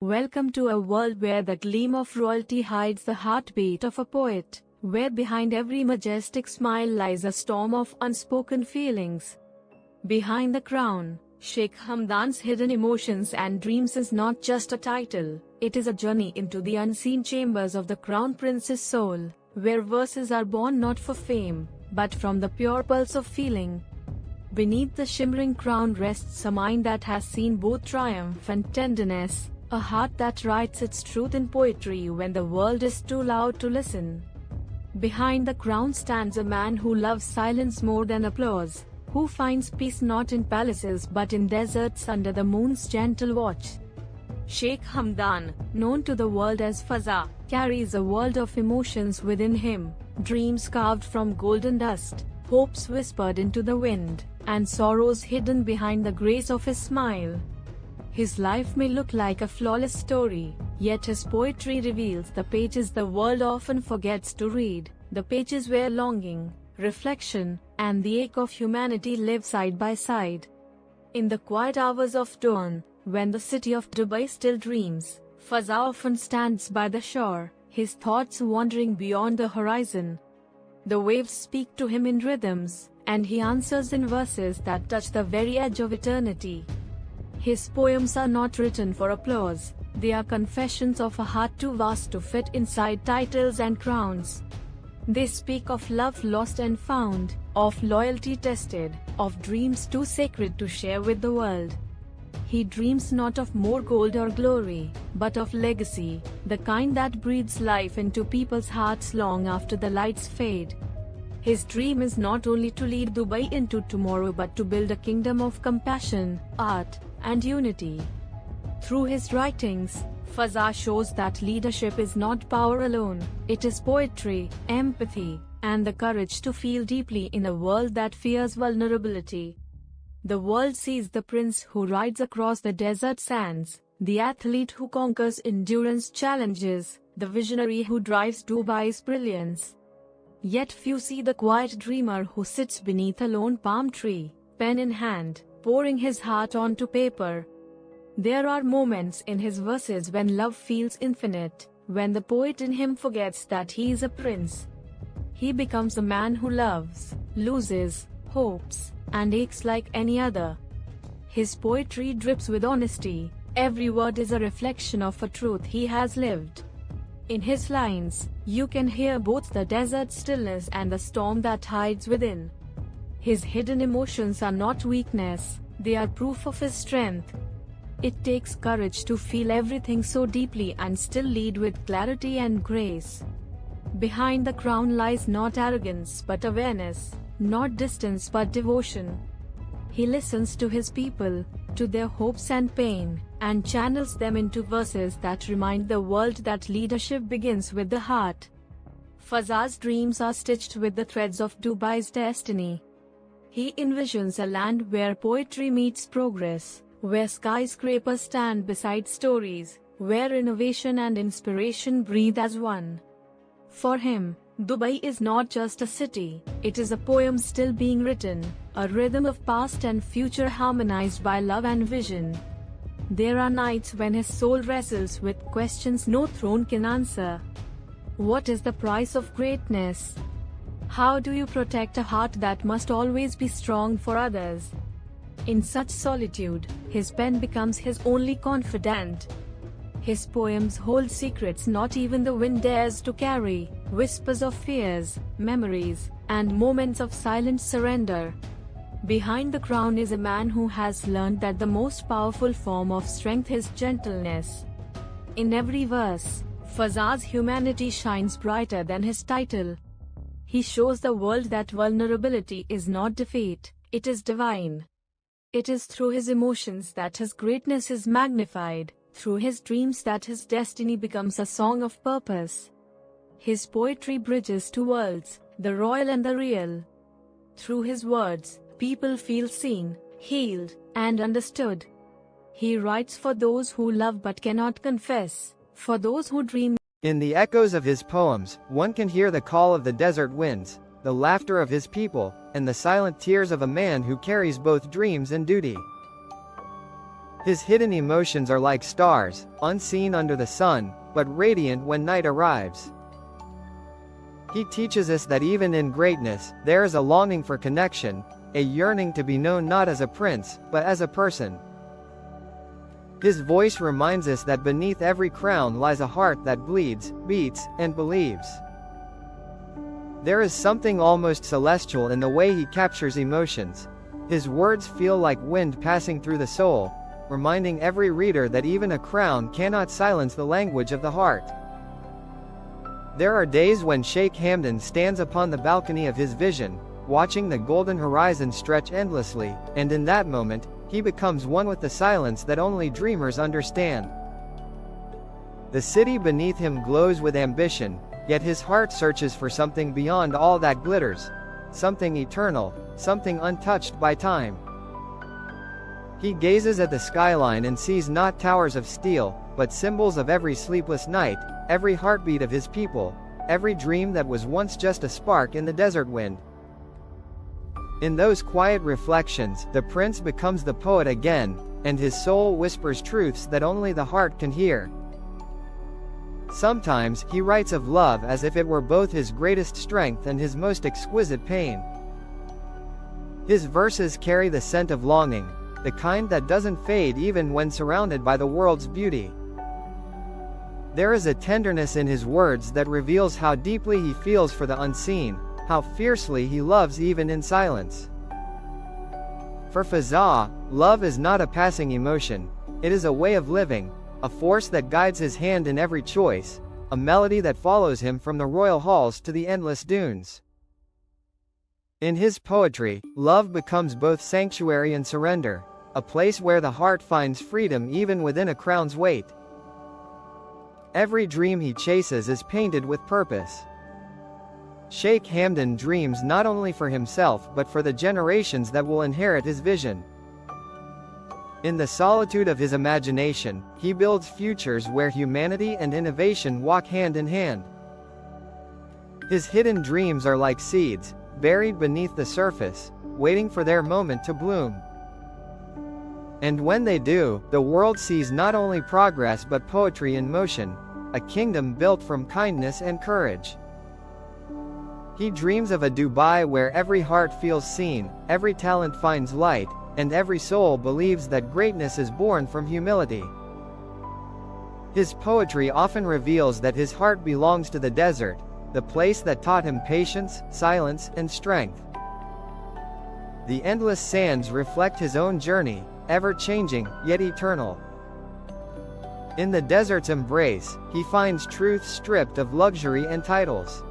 Welcome to a world where the gleam of royalty hides the heartbeat of a poet, where behind every majestic smile lies a storm of unspoken feelings. Behind the crown, Sheikh Hamdan's hidden emotions and dreams is not just a title, it is a journey into the unseen chambers of the crown prince's soul, where verses are born not for fame, but from the pure pulse of feeling. Beneath the shimmering crown rests a mind that has seen both triumph and tenderness, a heart that writes its truth in poetry when the world is too loud to listen. Behind the crown stands a man who loves silence more than applause, who finds peace not in palaces but in deserts under the moon's gentle watch. Sheikh Hamdan, known to the world as Fazza, carries a world of emotions within him, dreams carved from golden dust, hopes whispered into the wind, and sorrows hidden behind the grace of his smile. His life may look like a flawless story, yet his poetry reveals the pages the world often forgets to read, the pages where longing, reflection, and the ache of humanity live side by side. In the quiet hours of dawn, when the city of Dubai still dreams, Fazza often stands by the shore, his thoughts wandering beyond the horizon. The waves speak to him in rhythms, and he answers in verses that touch the very edge of eternity. His poems are not written for applause, they are confessions of a heart too vast to fit inside titles and crowns. They speak of love lost and found, of loyalty tested, of dreams too sacred to share with the world. He dreams not of more gold or glory, but of legacy, the kind that breathes life into people's hearts long after the lights fade. His dream is not only to lead Dubai into tomorrow but to build a kingdom of compassion, art, and unity. Through his writings, Fazza shows that leadership is not power alone, it is poetry, empathy, and the courage to feel deeply in a world that fears vulnerability. The world sees the prince who rides across the desert sands, the athlete who conquers endurance challenges, the visionary who drives Dubai's brilliance. Yet few see the quiet dreamer who sits beneath a lone palm tree, pen in hand, pouring his heart onto paper. There are moments in his verses when love feels infinite, when the poet in him forgets that he is a prince. He becomes a man who loves, loses, hopes, and aches like any other. His poetry drips with honesty, every word is a reflection of a truth he has lived. In his lines, you can hear both the desert stillness and the storm that hides within. His hidden emotions are not weakness, they are proof of his strength. It takes courage to feel everything so deeply and still lead with clarity and grace. Behind the crown lies not arrogance but awareness, not distance but devotion. He listens to his people, to their hopes and pain, and channels them into verses that remind the world that leadership begins with the heart. Fazza's dreams are stitched with the threads of Dubai's destiny. He envisions a land where poetry meets progress, where skyscrapers stand beside stories, where innovation and inspiration breathe as one. For him, Dubai is not just a city, it is a poem still being written, a rhythm of past and future harmonized by love and vision. There are nights when his soul wrestles with questions no throne can answer. What is the price of greatness? How do you protect a heart that must always be strong for others? In such solitude, his pen becomes his only confidant. His poems hold secrets not even the wind dares to carry, whispers of fears, memories, and moments of silent surrender. Behind the crown is a man who has learned that the most powerful form of strength is gentleness. In every verse, Fazza's humanity shines brighter than his title. He shows the world that vulnerability is not defeat, it is divine. It is through his emotions that his greatness is magnified, through his dreams that his destiny becomes a song of purpose. His poetry bridges two worlds, the royal and the real. Through his words, people feel seen, healed, and understood. He writes for those who love but cannot confess, for those who dream. In the echoes of his poems, one can hear the call of the desert winds, the laughter of his people, and the silent tears of a man who carries both dreams and duty. His hidden emotions are like stars, unseen under the sun, but radiant when night arrives. He teaches us that even in greatness, there is a longing for connection, a yearning to be known not as a prince, but as a person. His voice reminds us that beneath every crown lies a heart that bleeds, beats, and believes. There is something almost celestial in the way he captures emotions. His words feel like wind passing through the soul, reminding every reader that even a crown cannot silence the language of the heart. There are days when Sheikh Hamdan stands upon the balcony of his vision, watching the golden horizon stretch endlessly, and in that moment, he becomes one with the silence that only dreamers understand. The city beneath him glows with ambition, yet his heart searches for something beyond all that glitters, something eternal, something untouched by time. He gazes at the skyline and sees not towers of steel, but symbols of every sleepless night, every heartbeat of his people, every dream that was once just a spark in the desert wind. In those quiet reflections, the prince becomes the poet again, and his soul whispers truths that only the heart can hear. Sometimes, he writes of love as if it were both his greatest strength and his most exquisite pain. His verses carry the scent of longing, the kind that doesn't fade even when surrounded by the world's beauty. There is a tenderness in his words that reveals how deeply he feels for the unseen, how fiercely he loves even in silence. For Fazza, love is not a passing emotion, it is a way of living, a force that guides his hand in every choice, a melody that follows him from the royal halls to the endless dunes. In his poetry, love becomes both sanctuary and surrender, a place where the heart finds freedom even within a crown's weight. Every dream he chases is painted with purpose. Sheikh Hamdan dreams not only for himself but for the generations that will inherit his vision. In the solitude of his imagination, he builds futures where humanity and innovation walk hand in hand. His hidden dreams are like seeds, buried beneath the surface, waiting for their moment to bloom. And when they do, the world sees not only progress but poetry in motion, a kingdom built from kindness and courage. He dreams of a Dubai where every heart feels seen, every talent finds light, and every soul believes that greatness is born from humility. His poetry often reveals that his heart belongs to the desert, the place that taught him patience, silence, and strength. The endless sands reflect his own journey, ever-changing, yet eternal. In the desert's embrace, he finds truth stripped of luxury and titles.